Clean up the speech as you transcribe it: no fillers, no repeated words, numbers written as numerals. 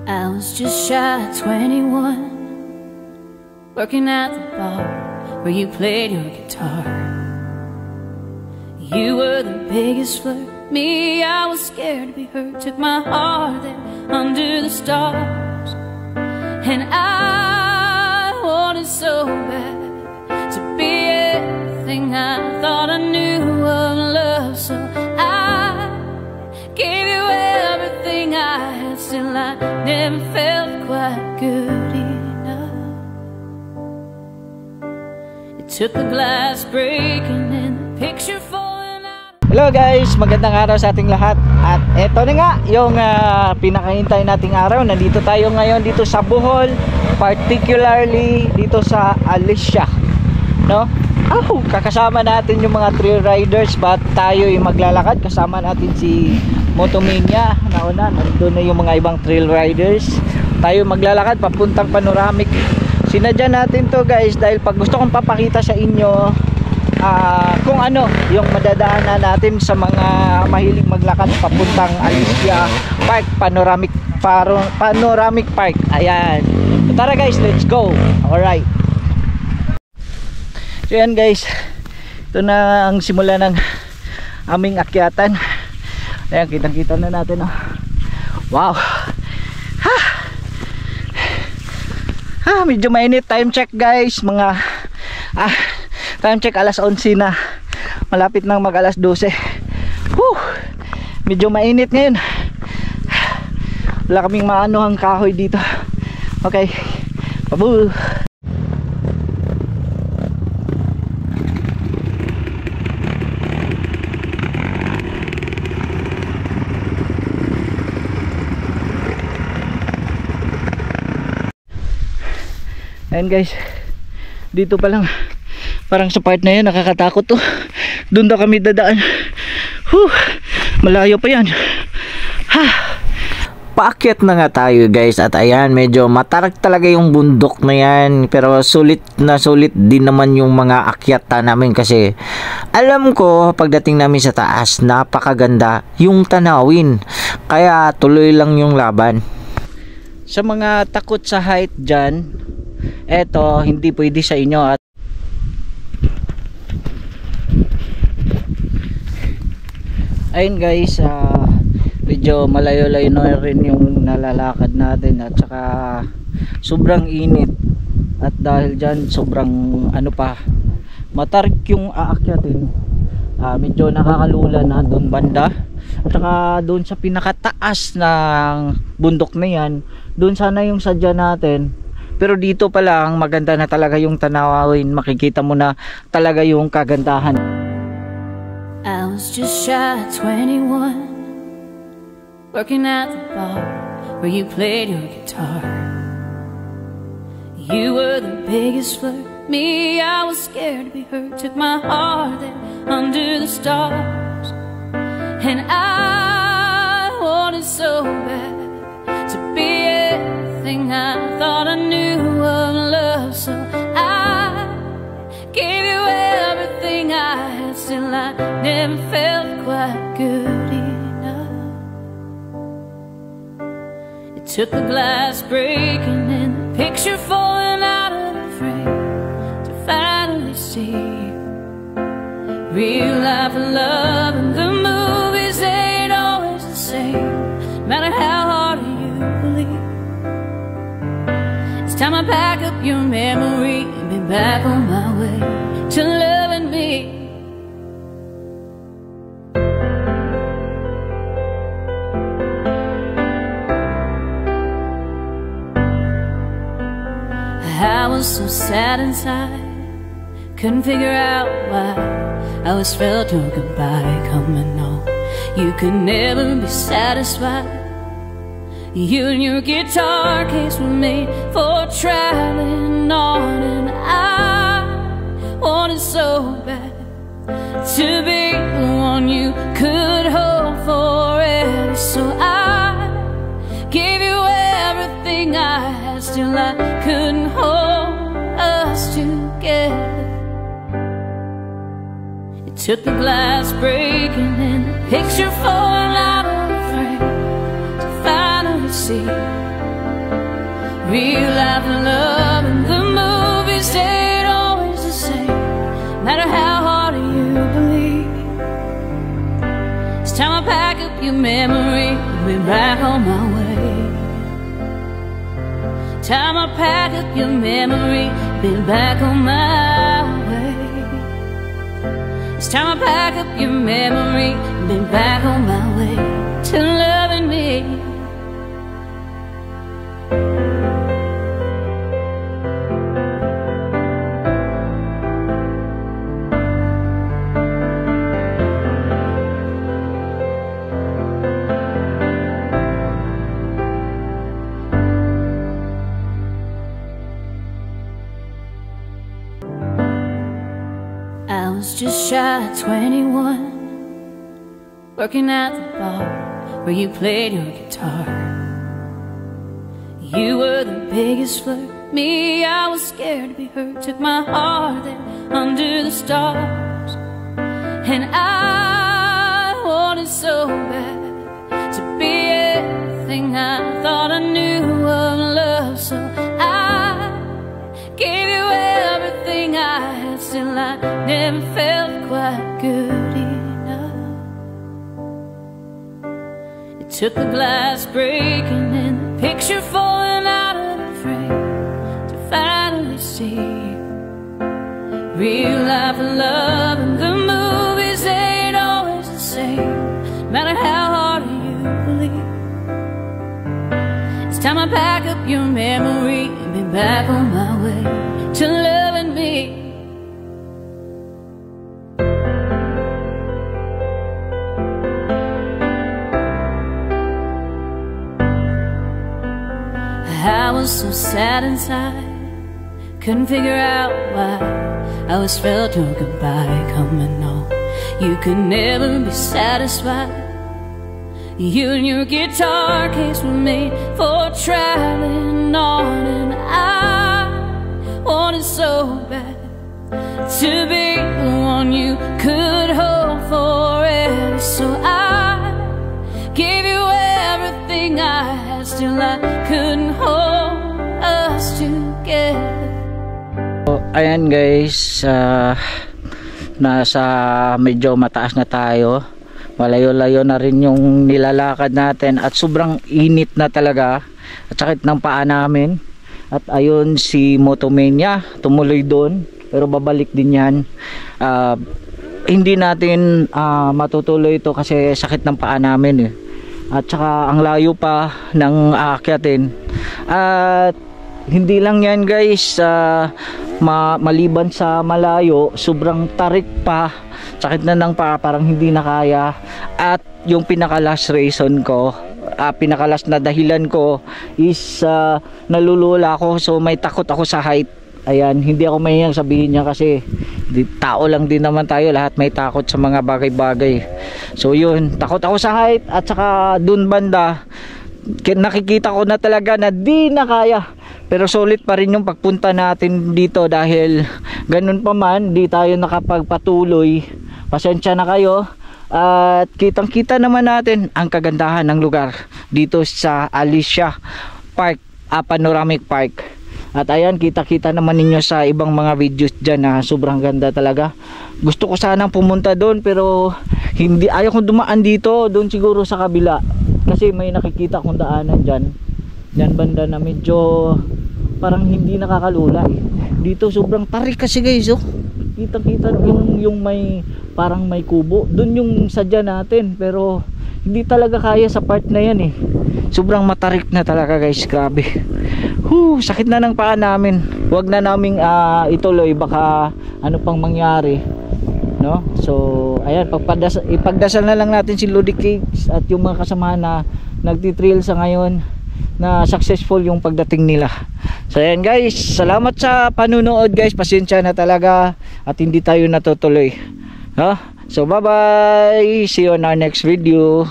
I was just shy of 21, working at the bar where you played your guitar. You were the biggest flirt, me, I was scared to be hurt. Took my heart there under the stars, and I wanted so bad to be everything I thought I knew of love. So I gave you everything I had, still I never felt quite good enough. It took the glass breaking and the picture falling out. Hello guys, magandang araw sa ating lahat. At eto na nga yung pinakahintay nating araw. Nandito tayo ngayon dito sa Bohol, particularly dito sa Alicia, no? Kakasama natin yung mga trail riders, but tayo yung maglalakad. Kasama natin si Motomania. Nauna, nandun na yung mga ibang trail riders. Tayo maglalakad papuntang Panoramic. Sinadya natin to guys dahil pag gusto kong papakita sa inyo kung ano yung madadaanan natin sa mga mahilig maglakad papuntang Alicia Park, Panoramic Park. Ayan. So, tara guys, let's go. Alright. So yan guys, ito na ang simula ng aming akyatan. Ayan, kitang-kita na natin, oh. Wow. Medyo mainit. Time check guys, mga time check alas 11 na. Malapit nang mag alas 12. Medyo mainit ngayon. Wala kaming maano ang kahoy dito. Okay, pabu. Ayan guys, dito pa lang parang sa part na yan nakakatakot to. Doon daw kami dadaan. Malayo pa yan. Paakyat na nga tayo guys, at ayan, medyo matarak talaga yung bundok na yan, pero sulit na sulit din naman yung mga akyatan namin kasi alam ko pagdating namin sa taas napakaganda yung tanawin, kaya tuloy lang yung laban. Sa mga takot sa height dyan, eto hindi pwede sa inyo. At ayun guys, medyo malayo-layo na rin yung nalalakad natin at saka sobrang init, at dahil dyan sobrang matarik yung aakyatin. Medyo nakakalula na doon banda, at saka doon sa pinakataas ng bundok na yan, doon sana yung sadya natin. Pero dito pa lang maganda na talaga yung tanawin, makikita mo na talaga yung kagandahan. I was just shy of 21, working at the bar where you played your guitar. You were the biggest flirt, me, I was scared to be hurt. Took my heart there under the stars, and I wanted so bad to be everything I thought I knew of love. So I gave you everything I had, still I never felt quite good enough. It took the glass breaking and the picture falling out of the frame to finally see real life love, and the movies ain't always the same, no matter how hard you believe. It's time I pack up your memory and be back on my way to loving me. I was so sad inside, couldn't figure out why. I always felt your goodbye coming on. You could never be satisfied. You and your guitar case were made for traveling on, and I wanted so bad to be the one you could hold forever. So I gave you everything I had, still I couldn't hold us together. It took the glass breaking and the picture falling out of the frame to finally see Real life and love and the movies ain't always the same, no matter how hard you believe. It's time I pack up your memory and be back on my way. Time I pack up your memory, be back on my way. It's time I pack up your memory, be back on my way to loving me. I was just shy of 21, working at the bar where you played your guitar. You were the biggest flirt, me, I was scared to be hurt. Took my heart there under the stars, and I wanted so bad to be everything I thought I knew of love. So I gave you everything I had, still I never felt quite good enough. It took the glass breaking and the picture falling out of the frame to finally see real life and love and the movies ain't always the same, no matter how hard you believe. It's time I pack up your memory and be back on my way to loving me. I was so sad inside, couldn't figure out why I always felt your goodbye coming on. You could never be satisfied. You and your guitar case were made for traveling on, and I wanted so bad to be the one you could hold forever. So I gave you everything I had, still I couldn't hold us together. So, ayan guys, nasa medyo mataas na tayo. Malayo-layo na rin yung nilalakad natin at sobrang init na talaga at sakit ng paa namin. At ayun si Motomania tumuloy doon, pero babalik din yan. Hindi natin matutuloy ito kasi sakit ng paa namin at saka ang layo pa ng aakyatin. At hindi lang yan guys, maliban sa malayo, sobrang tarik pa, sakit na ng paa, parang hindi na kaya. At yung pinaka last reason ko, pinaka last na dahilan ko is nalulula ako, so may takot ako sa height. Ayan, hindi ako mahiyang sabihin niya kasi tao lang din naman tayo, lahat may takot sa mga bagay-bagay. So yun, takot ako sa height. At saka dun banda nakikita ko na talaga na di na kaya, pero sulit pa rin yung pagpunta natin dito dahil ganun pa man di tayo nakapagpatuloy. Pasensya na kayo. At kitang kita naman natin ang kagandahan ng lugar dito sa Alicia Park, Panoramic Park. At ayan, kita-kita naman ninyo sa ibang mga videos dyan na sobrang ganda talaga. Gusto ko sanang pumunta doon pero hindi, ayaw kong dumaan dito, doon siguro sa kabila. Kasi may nakikita kong daanan dyan banda na medyo parang hindi nakakalula Dito sobrang tarik kasi guys, kita-kita yung may parang may kubo. Doon yung sadya natin pero hindi talaga kaya sa part na yan Sobrang matarik na talaga guys, grabe. Sakit na ng paa namin. Huwag na naming ituloy, baka ano pang mangyari, no? So ayan, ipagdasal na lang natin si Lodi Cakes at yung mga kasamahan na nagtitrail sa ngayon na successful yung pagdating nila. So ayan guys, salamat sa panunood guys. Pasensya na talaga at hindi tayo natutuloy, no? So bye bye, see you on our next video.